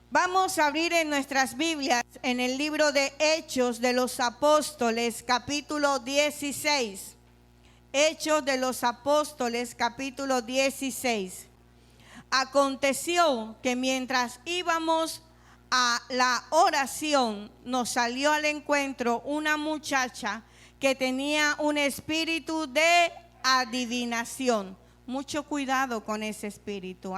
Vamos a abrir en nuestras Biblias en el libro de Hechos de los Apóstoles, capítulo 16. Hechos de los Apóstoles, capítulo 16. Aconteció que mientras íbamos a la oración, nos salió al encuentro una muchacha que tenía un espíritu de adivinación. Mucho cuidado con ese espíritu,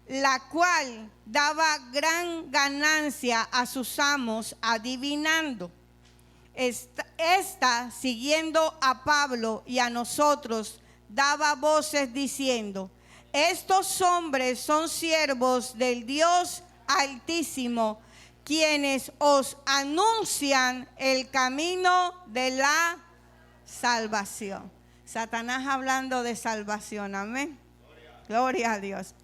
la cual daba gran ganancia a sus amos adivinando. Esta, siguiendo a Pablo y a nosotros, daba voces diciendo: estos hombres son siervos del Dios Altísimo, quienes os anuncian el camino de la salvación. Satanás hablando de salvación, amén. Gloria a Dios.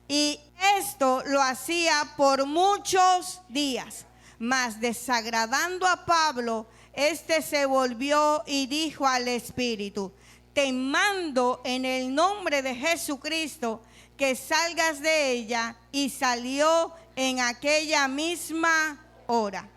Y esto lo hacía por muchos días, mas desagradando a Pablo, este se volvió y dijo al espíritu: te mando en el nombre de Jesucristo que salgas de ella. Y salió en aquella misma hora.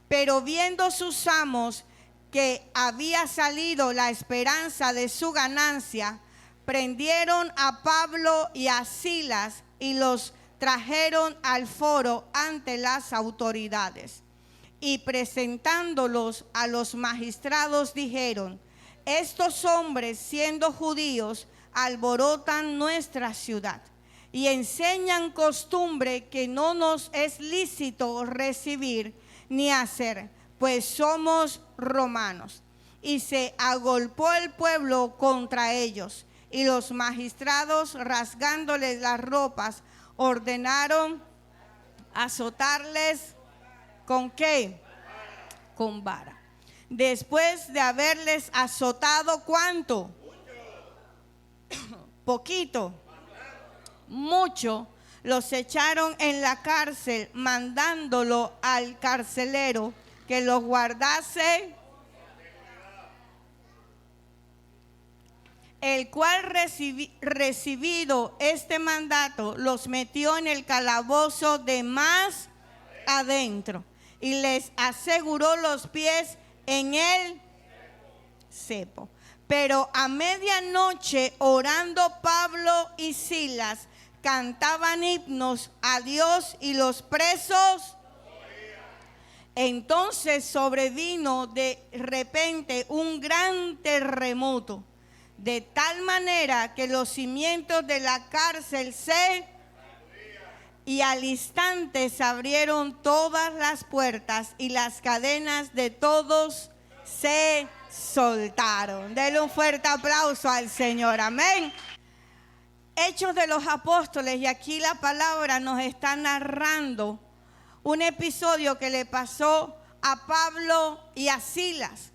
Pero viendo sus amos que había salido la esperanza de su ganancia, prendieron a Pablo y a Silas y los trajeron al foro ante las autoridades. Y presentándolos a los magistrados dijeron: estos hombres, siendo judíos, alborotan nuestra ciudad y enseñan costumbre que no nos es lícito recibir ni hacer, pues somos romanos. Y se agolpó el pueblo contra ellos, y los magistrados, rasgándoles las ropas, ordenaron azotarles. ¿Con qué? Con vara. Después de haberles azotado, ¿cuánto? Poquito. Mucho. Los echaron en la cárcel, mandándolo al carcelero que los guardase, el cual recibido este mandato, los metió en el calabozo de más adentro y les aseguró los pies en el cepo. Pero a medianoche, orando Pablo y Silas, cantaban himnos a Dios, y los presos. Entonces sobrevino de repente un gran terremoto, de tal manera que los cimientos de la cárcel y al instante se abrieron todas las puertas y las cadenas de todos se soltaron. Denle un fuerte aplauso al Señor, amén. Hechos de los Apóstoles, y aquí la palabra nos está narrando un episodio que le pasó a Pablo y a Silas.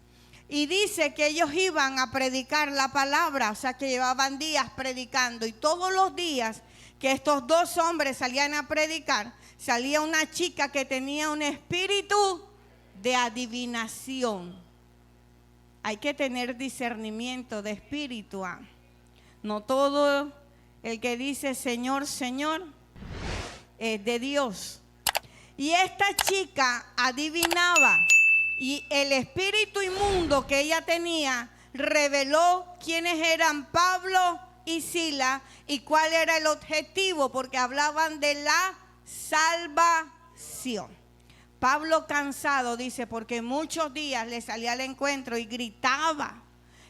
Y dice que ellos iban a predicar la palabra, o sea que llevaban días predicando, y todos los días que estos dos hombres salían a predicar, salía una chica que tenía un espíritu de adivinación. Hay que tener discernimiento de espíritu. No todo el que dice Señor, Señor es de Dios. Y esta chica adivinaba, y el espíritu inmundo que ella tenía reveló quiénes eran Pablo y Silas y cuál era el objetivo, porque hablaban de la salvación. Pablo, cansado, dice, porque muchos días le salía al encuentro y gritaba,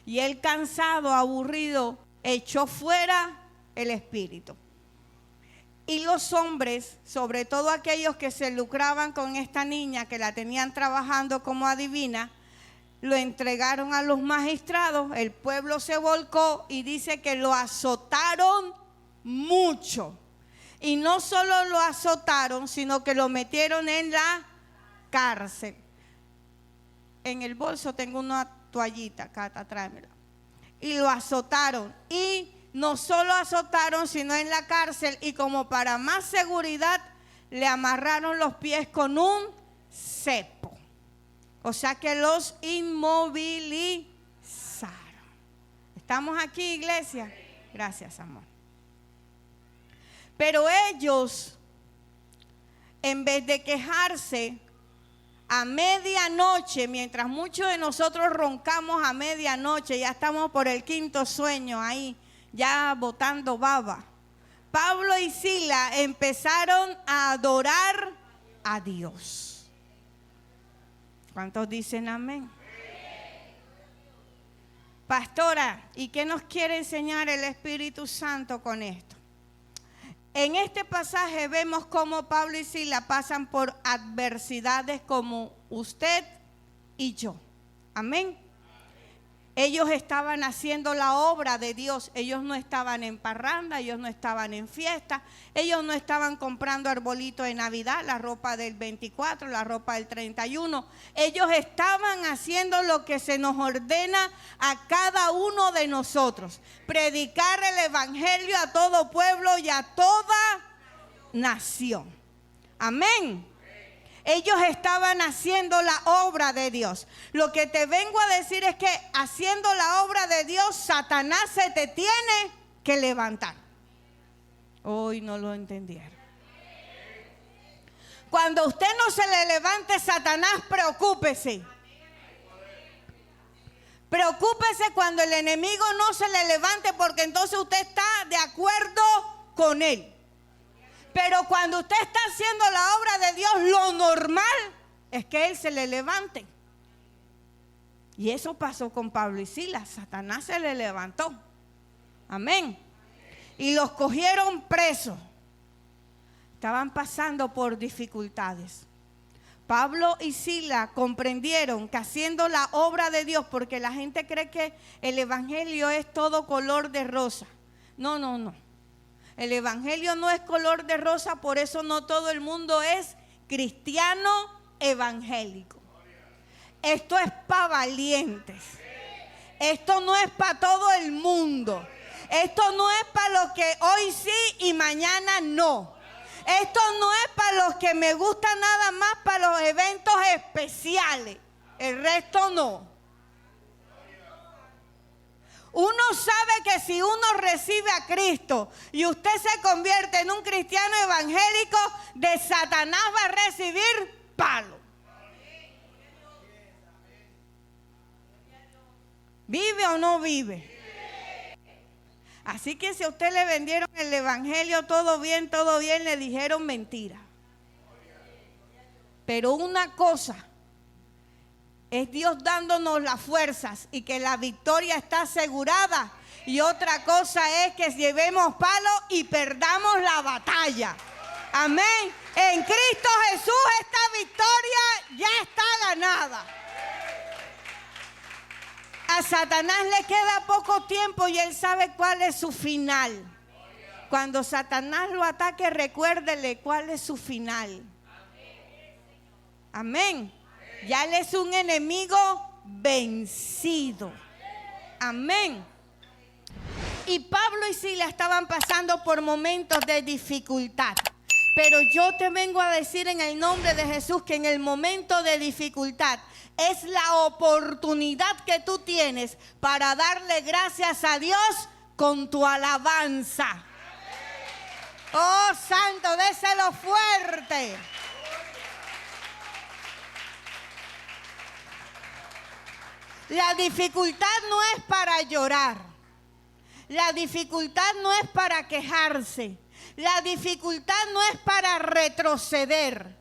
y él, cansado, aburrido, echó fuera el espíritu. Y los hombres, sobre todo aquellos que se lucraban con esta niña, que la tenían trabajando como adivina, lo entregaron a los magistrados. El pueblo se volcó y dice que lo azotaron mucho. Y no solo lo azotaron, sino que lo metieron en la cárcel. En el bolso tengo una toallita, Cata, tráemela. Y lo azotaron. Y no solo azotaron, sino en la cárcel, y como para más seguridad, le amarraron los pies con un cepo. O sea que los inmovilizaron. ¿Estamos aquí, iglesia? Gracias, amor. Pero ellos en vez de quejarse a medianoche, mientras muchos de nosotros roncamos a medianoche, ya estamos por el quinto sueño ahí, ya botando baba. Pablo y Silas empezaron a adorar a Dios. ¿Cuántos dicen amén? Pastora, ¿y qué nos quiere enseñar el Espíritu Santo con esto? En este pasaje vemos cómo Pablo y Silas pasan por adversidades como usted y yo. Amén. Ellos estaban haciendo la obra de Dios. Ellos no estaban en parranda, ellos no estaban en fiesta, ellos no estaban comprando arbolitos de Navidad, la ropa del 24, la ropa del 31. Ellos estaban haciendo lo que se nos ordena a cada uno de nosotros: predicar el evangelio a todo pueblo y a toda nación. Amén. Ellos estaban haciendo la obra de Dios. Lo que te vengo a decir es que haciendo la obra de Dios, Satanás se te tiene que levantar. Hoy no lo entendieron. Cuando usted no se le levante Satanás, preocúpese. Preocúpese cuando el enemigo no se le levante, porque entonces usted está de acuerdo con él. Pero cuando usted está haciendo la obra de Dios, lo normal es que él se le levante. Y eso pasó con Pablo y Silas. Satanás se le levantó. Amén. Y los cogieron presos. Estaban pasando por dificultades. Pablo y Silas comprendieron que haciendo la obra de Dios, porque la gente cree que el evangelio es todo color de rosa. No, no, no. El evangelio no es color de rosa, por eso no todo el mundo es cristiano evangélico. Esto es para valientes. Esto no es para todo el mundo. Esto no es para los que hoy sí y mañana no. Esto no es para los que me gusta nada más para los eventos especiales. El resto no. Uno sabe que si uno recibe a Cristo y usted se convierte en un cristiano evangélico, de Satanás va a recibir palo. ¿Vive o no vive? Así que si a usted le vendieron el evangelio todo bien, le dijeron mentira. Pero una cosa es Dios dándonos las fuerzas y que la victoria está asegurada. Y otra cosa es que llevemos palo y perdamos la batalla. Amén. En Cristo Jesús esta victoria ya está ganada. A Satanás le queda poco tiempo y él sabe cuál es su final. Cuando Satanás lo ataque, recuérdele cuál es su final. Amén. Ya él es un enemigo vencido. Amén. Y Pablo y Silas estaban pasando por momentos de dificultad. Pero yo te vengo a decir en el nombre de Jesús que en el momento de dificultad es la oportunidad que tú tienes para darle gracias a Dios con tu alabanza. Oh, santo, déselo fuerte. La dificultad no es para llorar. La dificultad no es para quejarse. La dificultad no es para retroceder.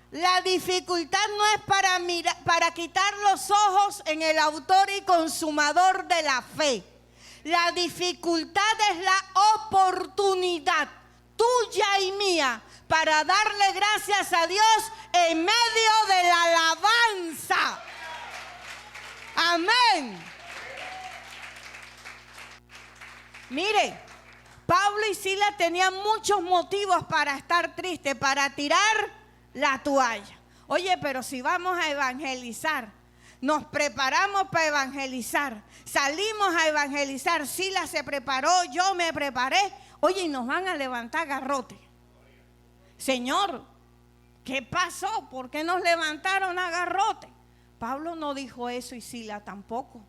La dificultad no es para quitar los ojos en el autor y consumador de la fe. La dificultad es la oportunidad tuya y mía para darle gracias a Dios en medio de la alabanza. Amén. Mire, Pablo y Silas tenían muchos motivos para estar tristes, para tirar la toalla. Oye, pero si vamos a evangelizar, nos preparamos para evangelizar, salimos a evangelizar, Silas se preparó, yo me preparé, oye, y nos van a levantar garrote. Señor, ¿qué pasó? ¿Por qué nos levantaron a garrote? Pablo no dijo eso y Silas tampoco.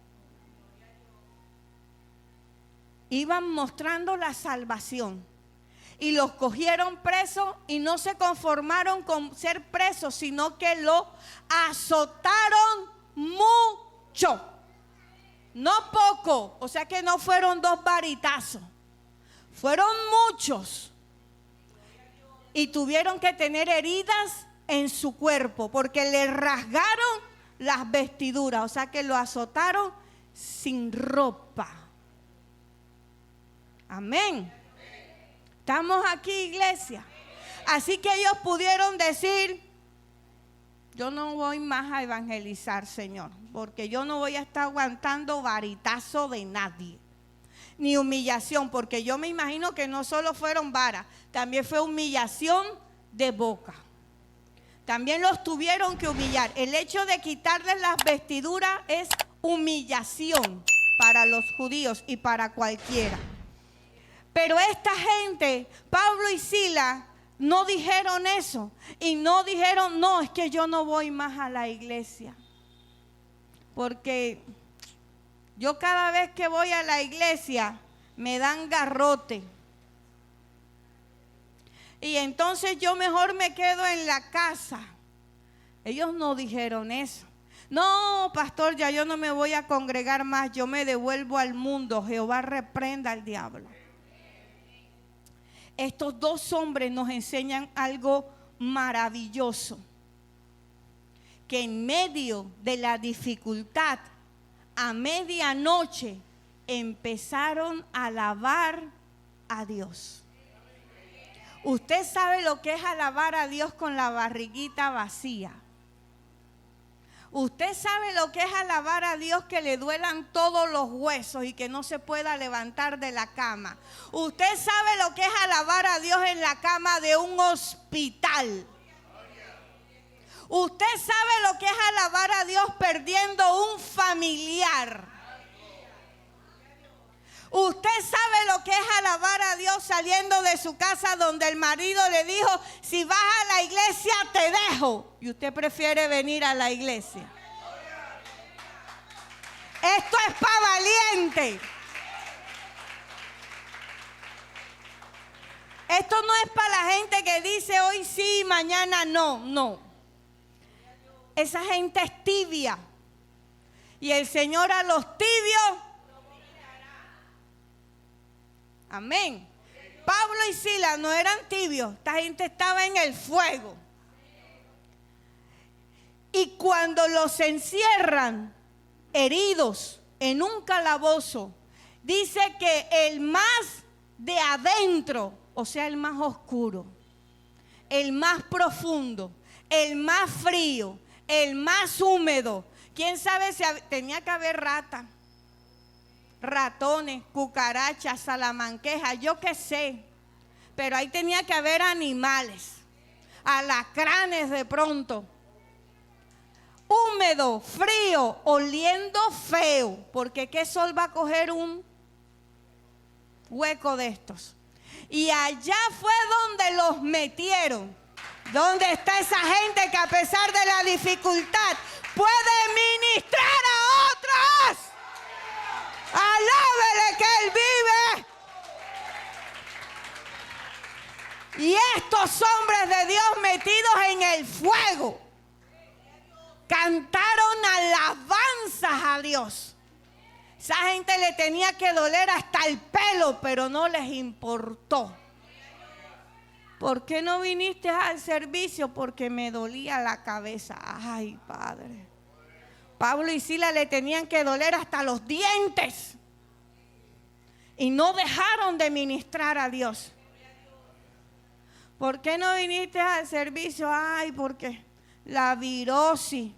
Iban mostrando la salvación. y los cogieron presos y no se conformaron con ser presos, sino que lo azotaron mucho, no poco. O sea que no fueron 2 varitazos, fueron muchos, y tuvieron que tener heridas en su cuerpo porque le rasgaron las vestiduras. O sea que lo azotaron sin ropa. Amén. Estamos aquí, iglesia. Así que ellos pudieron decir: yo no voy más a evangelizar, Señor, porque yo no voy a estar aguantando varitazo de nadie, ni humillación, porque yo me imagino que no solo fueron varas, también fue humillación de boca. También los tuvieron que humillar. El hecho de quitarles las vestiduras es humillación para los judíos y para cualquiera. Pero esta gente, Pablo y Silas, no dijeron eso. Y no dijeron: no, es que yo no voy más a la iglesia, porque yo cada vez que voy a la iglesia me dan garrote. Y entonces yo mejor me quedo en la casa. Ellos no dijeron eso. No, pastor, ya yo no me voy a congregar más, yo me devuelvo al mundo. Jehová reprenda al diablo. Estos 2 hombres nos enseñan algo maravilloso, que en medio de la dificultad, a medianoche, empezaron a alabar a Dios. Usted sabe lo que es alabar a Dios con la barriguita vacía. Usted sabe lo que es alabar a Dios que le duelan todos los huesos y que no se pueda levantar de la cama. Usted sabe lo que es alabar a Dios en la cama de un hospital. Usted sabe lo que es alabar a Dios perdiendo un familiar. Usted sabe lo que es alabar a Dios saliendo de su casa donde el marido le dijo: si vas a la iglesia te dejo, y usted prefiere venir a la iglesia. Esto es para valiente. Esto no es para la gente que dice hoy sí, mañana no. No. Esa gente es tibia. Y el Señor a los tibios. Amén. Pablo y Silas no eran tibios. Esta gente estaba en el fuego. Y cuando los encierran heridos en un calabozo, dice que el más de adentro, o sea, el más oscuro, el más profundo, el más frío, el más húmedo, quién sabe si tenía que haber rata, ratones, cucarachas, salamanquejas, yo qué sé, pero ahí tenía que haber animales, alacranes de pronto, húmedo, frío, oliendo feo, porque qué sol va a coger un hueco de estos. Y allá fue donde los metieron. ¿Dónde está esa gente que a pesar de la dificultad puede ministrar a otros? Alábele que Él vive. Y estos hombres de Dios metidos en el fuego cantaron alabanzas a Dios. Esa gente le tenía que doler hasta el pelo, pero no les importó. ¿Por qué no viniste al servicio? Porque me dolía la cabeza. Ay, Padre. Pablo y Silas le tenían que doler hasta los dientes. Y no dejaron de ministrar a Dios. ¿Por qué no viniste al servicio? Ay, porque la virosis.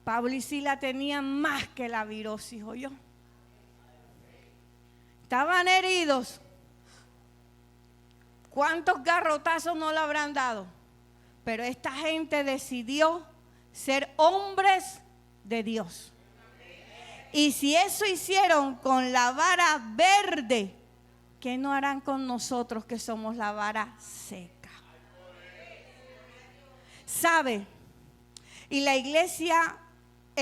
Pablo y Silas tenían más que la virosis, ¿oyó? Estaban heridos. ¿Cuántos garrotazos no le habrán dado? Pero esta gente decidió ser hombres de Dios. Y si eso hicieron con la vara verde, ¿qué no harán con nosotros que somos la vara seca? ¿Sabe? Y la iglesia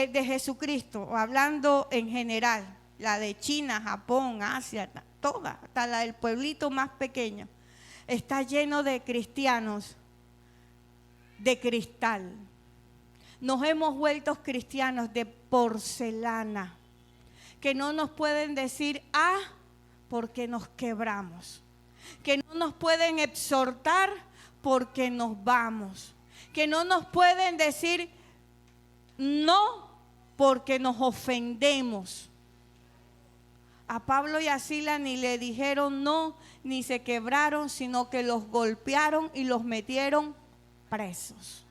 de Jesucristo, o hablando en general, la de China, Japón, Asia, toda, hasta la del pueblito más pequeño, está lleno de cristianos de cristal. Nos hemos vuelto cristianos de porcelana, que no nos pueden decir porque nos quebramos, que no nos pueden exhortar porque nos vamos, que no nos pueden decir no porque nos ofendemos. A Pablo y a Silas ni le dijeron no, ni se quebraron, sino que los golpearon y los metieron presos.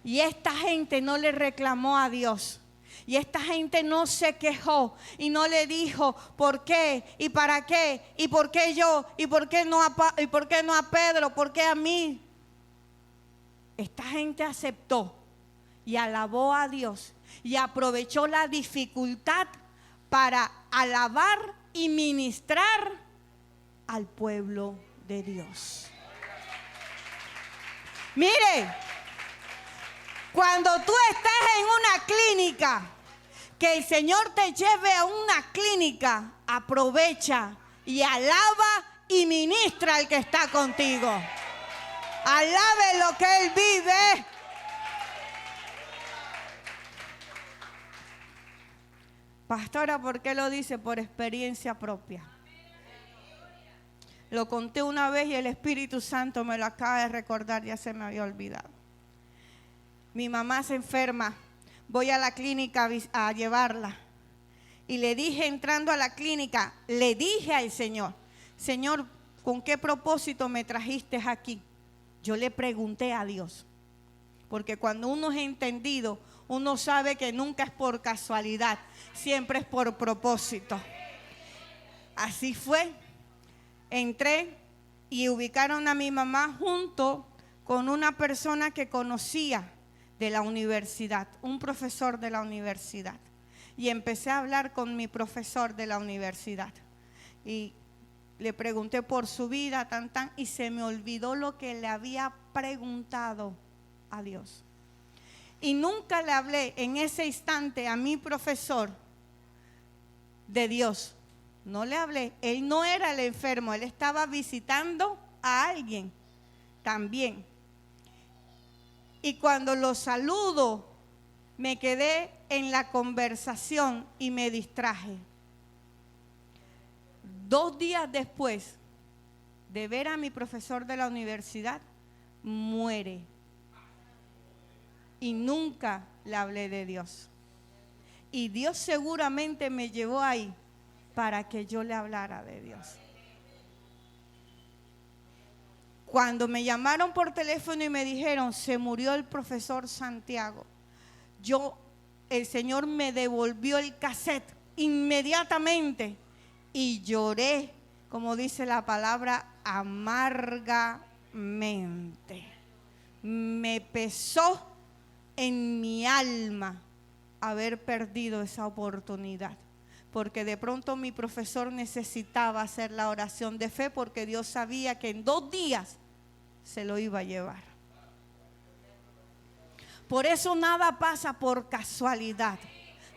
Y esta gente no le reclamó a Dios. Y esta gente no se quejó y no le dijo por qué y para qué y por qué yo y por qué no a Pedro, por qué a mí. Esta gente aceptó y alabó a Dios y aprovechó la dificultad para alabar y ministrar al pueblo de Dios. Mire, cuando tú estés en una clínica, que el Señor te lleve a una clínica, aprovecha y alaba y ministra al que está contigo. Alabe lo que Él vive. Pastora, ¿por qué lo dice? Por experiencia propia. Lo conté una vez y el Espíritu Santo me lo acaba de recordar, ya se me había olvidado. Mi mamá se enferma, voy a la clínica a llevarla. Y le dije, entrando a la clínica, le dije al Señor, Señor, ¿con qué propósito me trajiste aquí? Yo le pregunté a Dios, porque cuando uno es entendido, uno sabe que nunca es por casualidad, siempre es por propósito. Así fue. Entré y ubicaron a mi mamá junto con una persona que conocía de la universidad, un profesor de la universidad. Y empecé a hablar con mi profesor de la universidad. Y le pregunté por su vida, y se me olvidó lo que le había preguntado a Dios. Y nunca le hablé en ese instante a mi profesor de Dios. No le hablé. Él no era el enfermo, él estaba visitando a alguien también. Y cuando lo saludo, me quedé en la conversación y me distraje. 2 días después de ver a mi profesor de la universidad, muere. Y nunca le hablé de Dios. Y Dios seguramente me llevó ahí para que yo le hablara de Dios. Cuando me llamaron por teléfono y me dijeron, se murió el profesor Santiago, el Señor me devolvió el cassette inmediatamente y lloré, como dice la palabra, amargamente. Me pesó en mi alma haber perdido esa oportunidad, porque de pronto mi profesor necesitaba hacer la oración de fe, porque Dios sabía que en 2 días se lo iba a llevar. Por eso nada pasa por casualidad,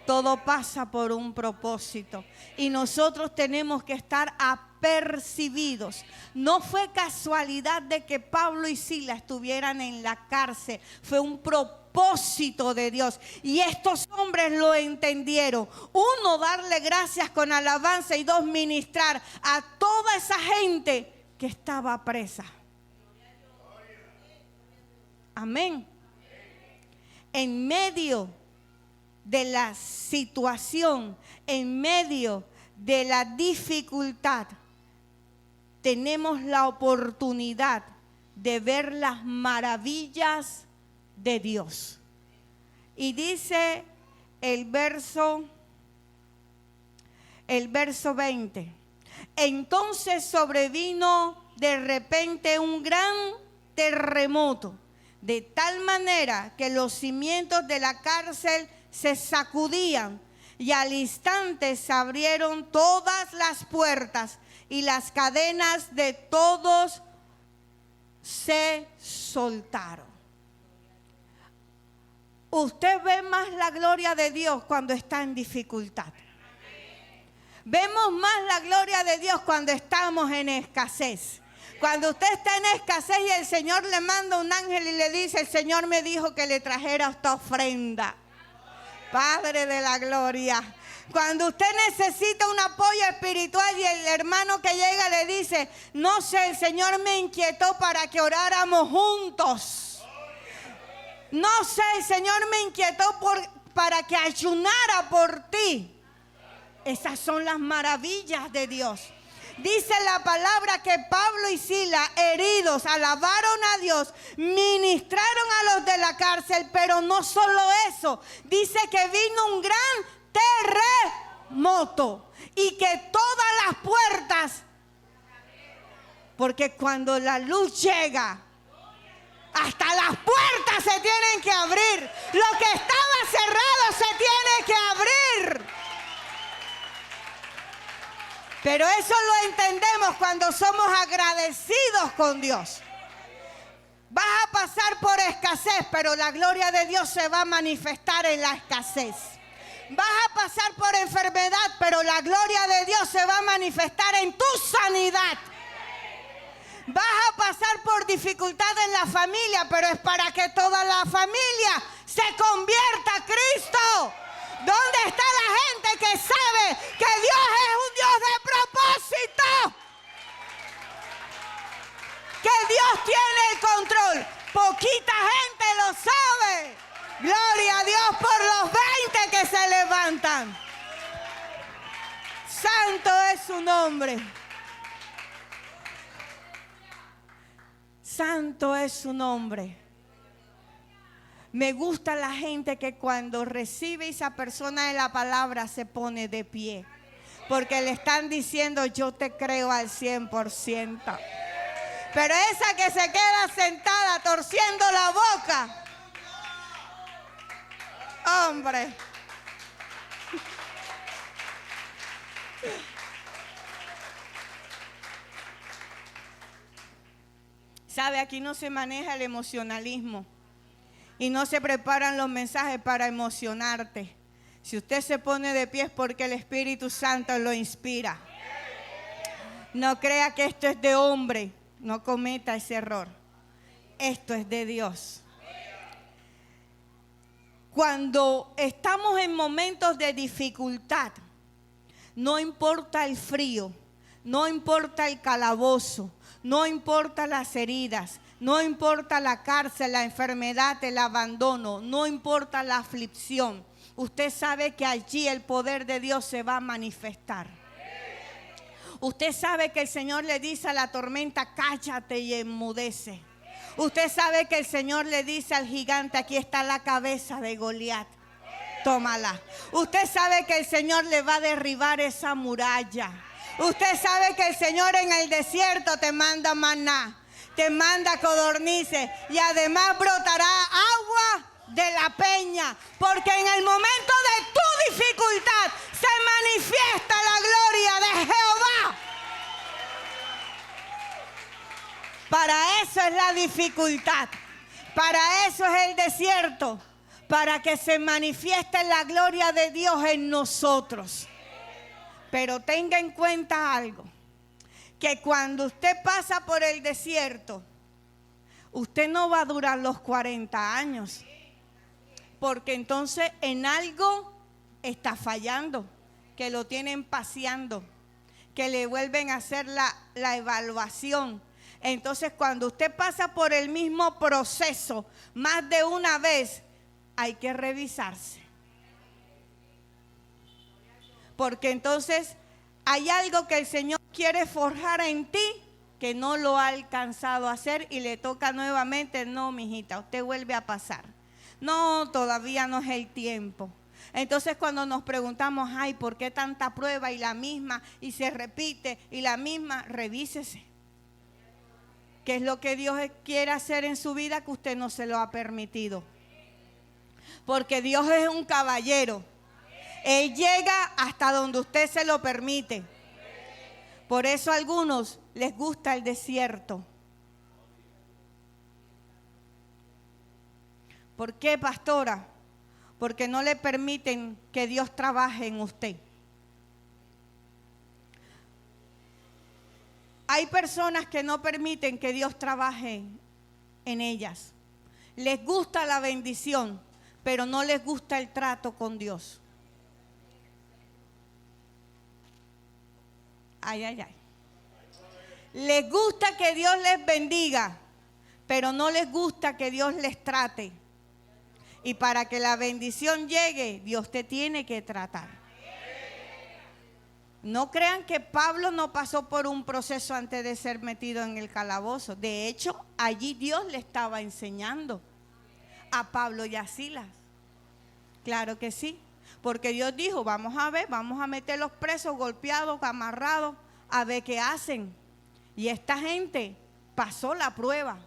todo pasa por un propósito, y nosotros tenemos que estar apercibidos. No fue casualidad de que Pablo y Silas estuvieran en la cárcel, fue un propósito de Dios, y estos hombres lo entendieron. 1, darle gracias con alabanza, y 2, ministrar a toda esa gente que estaba presa. Amén. En medio de la situación, en medio de la dificultad, tenemos la oportunidad de ver las maravillas de Dios. Y dice el verso 20: entonces sobrevino de repente un gran terremoto, de tal manera que los cimientos de la cárcel se sacudían, y al instante se abrieron todas las puertas y las cadenas de todos se soltaron. usted ve más la gloria de Dios cuando está en dificultad. Vemos más la gloria de Dios cuando estamos en escasez. Cuando usted está en escasez y el Señor le manda un ángel y le dice, el Señor me dijo que le trajera esta ofrenda. Padre de la gloria. Cuando usted necesita un apoyo espiritual y el hermano que llega le dice, no sé, el Señor me inquietó para que oráramos juntos. No sé, el Señor me inquietó para que ayunara por ti. Esas son las maravillas de Dios. Dice la palabra que Pablo y Silas, heridos, alabaron a Dios, ministraron a los de la cárcel, pero no solo eso. Dice que vino un gran terremoto y que todas las puertas, porque cuando la luz llega, hasta las puertas se tienen que abrir. Lo que estaba cerrado se tiene que abrir. Pero eso lo entendemos cuando somos agradecidos con Dios. Vas a pasar por escasez, pero la gloria de Dios se va a manifestar en la escasez. Vas a pasar por enfermedad, pero la gloria de Dios se va a manifestar en tu sanidad. Vas a pasar por dificultad en la familia, pero es para que toda la familia se convierta a Cristo. ¿Dónde está la gente que sabe que Dios es un Dios de propósito? Que Dios tiene el control. Poquita gente lo sabe. Gloria a Dios por los 20 que se levantan. Santo es su nombre. Santo es su nombre. Me gusta la gente que cuando recibe esa persona de la palabra se pone de pie. Porque le están diciendo, yo te creo al 100%. Pero esa que se queda sentada torciendo la boca. Hombre. Sabe, aquí no se maneja el emocionalismo. Y no se preparan los mensajes para emocionarte. Si usted se pone de pie es porque el Espíritu Santo lo inspira. No crea que esto es de hombre. No cometa ese error. Esto es de Dios. Cuando estamos en momentos de dificultad, no importa el frío, no importa el calabozo, no importa las heridas, no importa la cárcel, la enfermedad, el abandono, no importa la aflicción. Usted sabe que allí el poder de Dios se va a manifestar. Usted sabe que el Señor le dice a la tormenta, cállate y enmudece. Usted sabe que el Señor le dice al gigante, aquí está la cabeza de Goliat, tómala. Usted sabe que el Señor le va a derribar esa muralla. Usted sabe que el Señor en el desierto te manda maná, te manda codornices y además brotará agua de la peña, porque en el momento de tu dificultad se manifiesta la gloria de Jehová. Para eso es la dificultad, para eso es el desierto, para que se manifieste la gloria de Dios en nosotros. Pero tenga en cuenta algo, que cuando usted pasa por el desierto, usted no va a durar los 40 años, porque entonces en algo está fallando, que lo tienen paseando, que le vuelven a hacer la evaluación. Entonces cuando usted pasa por el mismo proceso más de una vez, hay que revisarse. Porque entonces hay algo que el Señor quiere forjar en ti que no lo ha alcanzado a hacer y le toca nuevamente, no, mijita, usted vuelve a pasar. No, todavía no es el tiempo. Entonces cuando nos preguntamos, ay, ¿por qué tanta prueba y la misma y se repite y la misma? Revísese. ¿Qué es lo que Dios quiere hacer en su vida que usted no se lo ha permitido? Porque Dios es un caballero. Él llega hasta donde usted se lo permite. Por eso a algunos les gusta el desierto. ¿Por qué, pastora? porque no le permiten que Dios trabaje en usted. Hay personas que no permiten que Dios trabaje en ellas. Les gusta la bendición, pero no les gusta el trato con Dios. Ay, ay, ay. Les gusta que Dios les bendiga, pero no les gusta que Dios les trate. Y para que la bendición llegue, Dios te tiene que tratar. No crean que Pablo no pasó por un proceso antes de ser metido en el calabozo. De hecho, allí Dios le estaba enseñando a Pablo y a Silas. Claro que sí, porque Dios dijo, vamos a ver, vamos a meterlos presos, golpeados, amarrados, a ver qué hacen. Y esta gente pasó la prueba,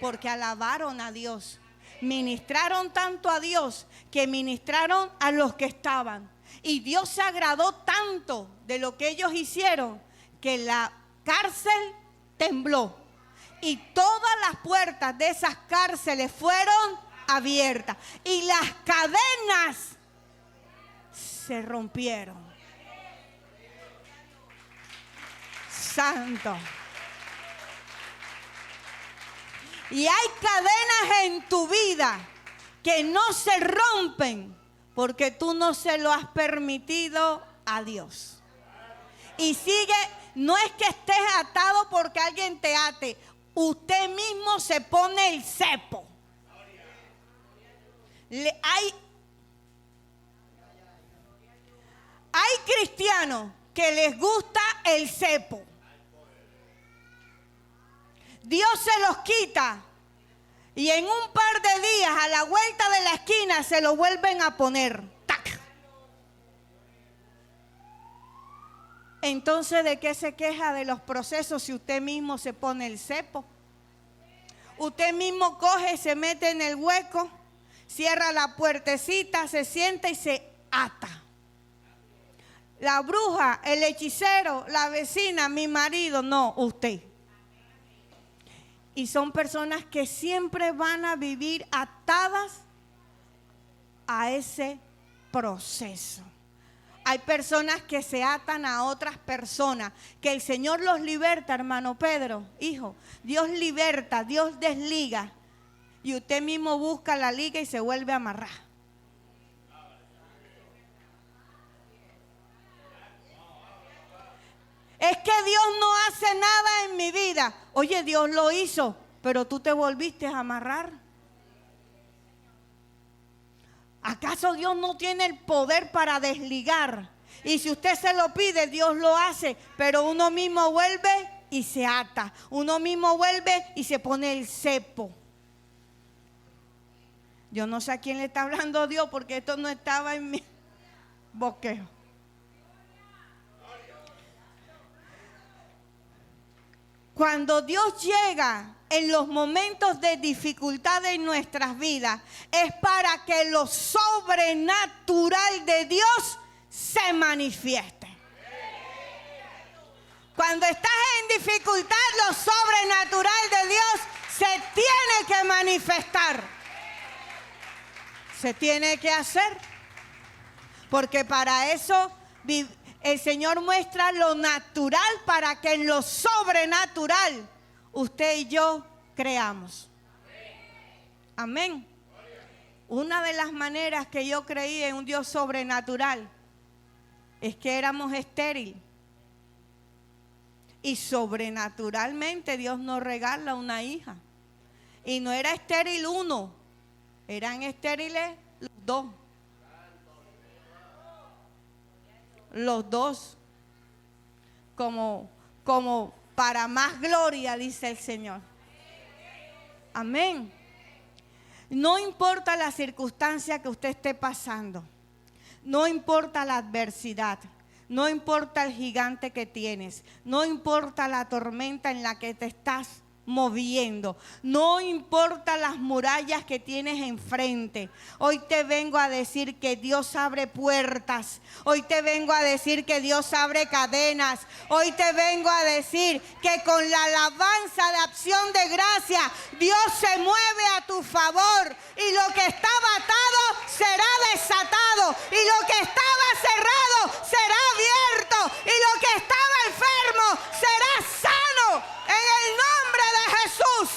porque alabaron a Dios. Ministraron tanto a Dios que ministraron a los que estaban. Y Dios se agradó tanto de lo que ellos hicieron que la cárcel tembló. Y todas las puertas de esas cárceles fueron abiertas. Y las cadenas se rompieron. Santo. Y hay cadenas en tu vida que no se rompen porque tú no se lo has permitido a Dios. Y sigue, no es que estés atado porque alguien te ate, usted mismo se pone el cepo. Hay cristianos que les gusta el cepo. Dios se los quita y en un par de días a la vuelta de la esquina se lo vuelven a poner. ¡Tac! Entonces, ¿de qué se queja de los procesos si usted mismo se pone el cepo? Usted mismo coge, se mete en el hueco, cierra la puertecita, se sienta y se ata. La bruja, el hechicero, la vecina, mi marido, no, usted. Y son personas que siempre van a vivir atadas a ese proceso. Hay personas que se atan a otras personas, que el Señor los liberta, hermano Pedro, hijo. Dios liberta, Dios desliga. Y usted mismo busca la liga y se vuelve a amarrar. Es que Dios no hace nada en mi vida. Oye, Dios lo hizo, pero tú te volviste a amarrar. ¿Acaso Dios no tiene el poder para desligar? Y si usted se lo pide, Dios lo hace, pero uno mismo vuelve y se ata. Uno mismo vuelve y se pone el cepo. Yo no sé a quién le está hablando Dios, porque esto no estaba en mi bosquejo. Cuando Dios llega en los momentos de dificultad en nuestras vidas, es para que lo sobrenatural de Dios se manifieste. Cuando estás en dificultad, lo sobrenatural de Dios se tiene que manifestar. Se tiene que hacer. Porque para eso el Señor muestra lo natural para que en lo sobrenatural usted y yo creamos. Amén. Una de las maneras que yo creí en un Dios sobrenatural es que éramos estériles. Y sobrenaturalmente Dios nos regala una hija. Y no era estéril uno, eran estériles los dos. Los dos, como para más gloria, dice el Señor. Amén. No importa la circunstancia que usted esté pasando, no importa la adversidad, no importa el gigante que tienes, no importa la tormenta en la que te estás moviendo. No importa las murallas que tienes enfrente. Hoy te vengo a decir que Dios abre puertas. Hoy te vengo a decir que Dios abre cadenas. Hoy te vengo a decir que con la alabanza de acción de gracia, Dios se mueve a tu favor. Y lo que estaba atado será desatado. Y lo que estaba cerrado será abierto. Y lo que estaba enfermo será sano. En el nombre de Jesús.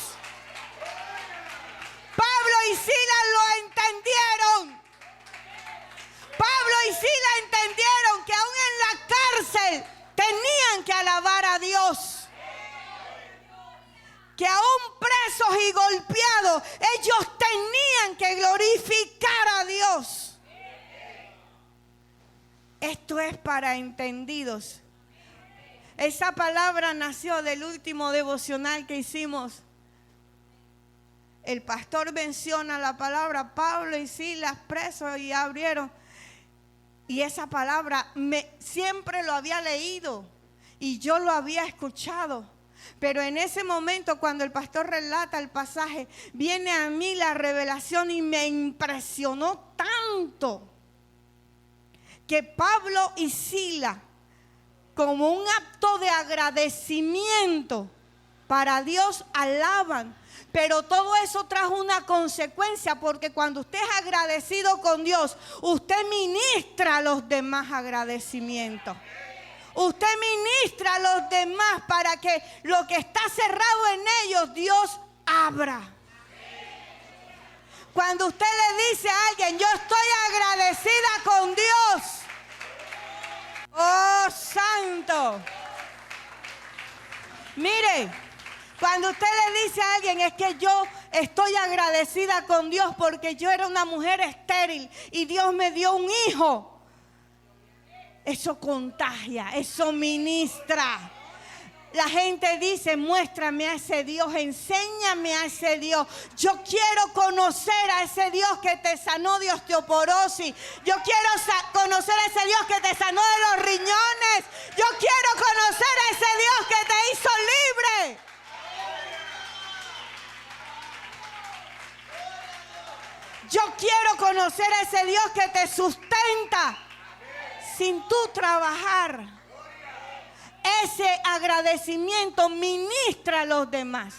Pablo y Silas lo entendieron. Pablo y Silas entendieron que aún en la cárcel tenían que alabar a Dios. Que aún presos y golpeados, ellos tenían que glorificar a Dios. Esto es para entendidos. Esa palabra nació del último devocional que hicimos. El pastor menciona la palabra Pablo y Silas presos y abrieron. Y esa palabra siempre lo había leído y yo lo había escuchado. Pero en ese momento, cuando el pastor relata el pasaje, viene a mí la revelación y me impresionó tanto que Pablo y Silas, como un acto de agradecimiento para Dios, alaban. Pero todo eso trajo una consecuencia, porque cuando usted es agradecido con Dios, usted ministra a los demás agradecimiento. Usted ministra a los demás para que lo que está cerrado en ellos, Dios abra. Cuando usted le dice a alguien, yo estoy agradecida con Dios. Oh, santo. Mire, cuando usted le dice a alguien, es que yo estoy agradecida con Dios porque yo era una mujer estéril y Dios me dio un hijo. Eso contagia, eso ministra. La gente dice, muéstrame a ese Dios, enséñame a ese Dios. Yo quiero conocer a ese Dios que te sanó de osteoporosis. Yo quiero conocer a ese Dios que te sanó de los riñones. Yo quiero conocer a ese Dios que te hizo libre. Yo quiero conocer a ese Dios que te sustenta sin tú trabajar. Ese agradecimiento ministra a los demás.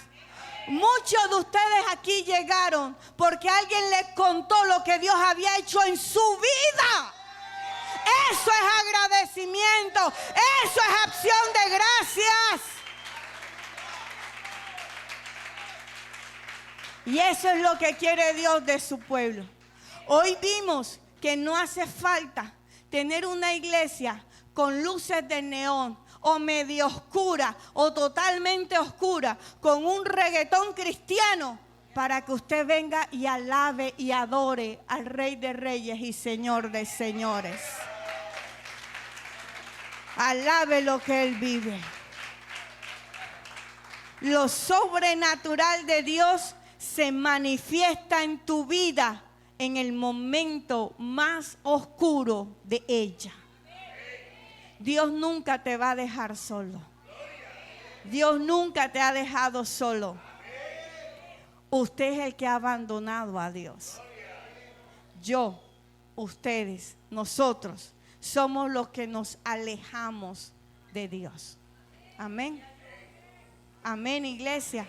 Muchos de ustedes aquí llegaron porque alguien les contó lo que Dios había hecho en su vida. Eso es agradecimiento. Eso es acción de gracias. Y eso es lo que quiere Dios de su pueblo. Hoy vimos que no hace falta tener una iglesia con luces de neón o medio oscura o totalmente oscura con un reggaetón cristiano para que usted venga y alabe y adore al Rey de Reyes y Señor de Señores. Alabe lo que Él vive. Lo sobrenatural de Dios se manifiesta en tu vida en el momento más oscuro de ella. Dios nunca te va a dejar solo. Dios nunca te ha dejado solo. Usted es el que ha abandonado a Dios. Yo, ustedes, nosotros somos los que nos alejamos de Dios. Amén. Amén, iglesia.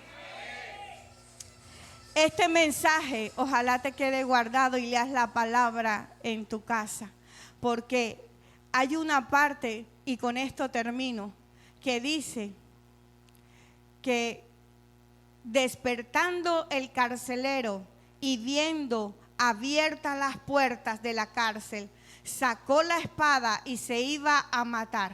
Este mensaje ojalá te quede guardado y leas la palabra en tu casa, porque hay una parte, y con esto termino, que dice que despertando el carcelero y viendo abiertas las puertas de la cárcel, sacó la espada y se iba a matar,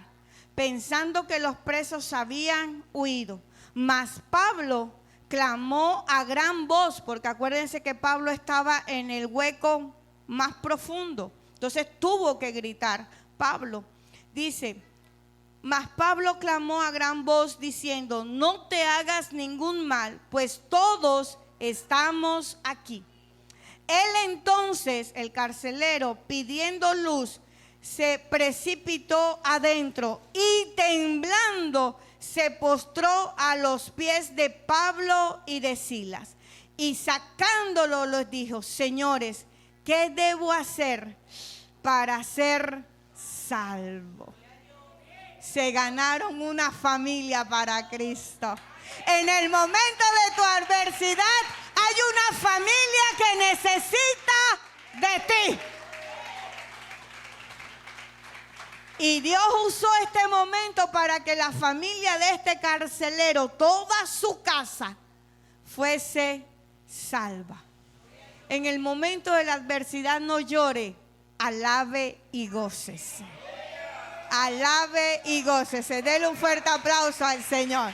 pensando que los presos habían huido. Mas Pablo clamó a gran voz, porque acuérdense que Pablo estaba en el hueco más profundo, entonces tuvo que gritar. Pablo dice, mas Pablo clamó a gran voz diciendo, no te hagas ningún mal, pues todos estamos aquí. Él entonces, el carcelero, pidiendo luz, se precipitó adentro y temblando se postró a los pies de Pablo y de Silas. Y sacándolo les dijo: señores, ¿qué debo hacer para ser salvo? Se ganaron una familia para Cristo. En el momento de tu adversidad hay una familia que necesita de ti. Y Dios usó este momento para que la familia de este carcelero, toda su casa, fuese salva. En el momento de la adversidad no llore, alabe y gócese. Alabe y gócese. Dele un fuerte aplauso al Señor.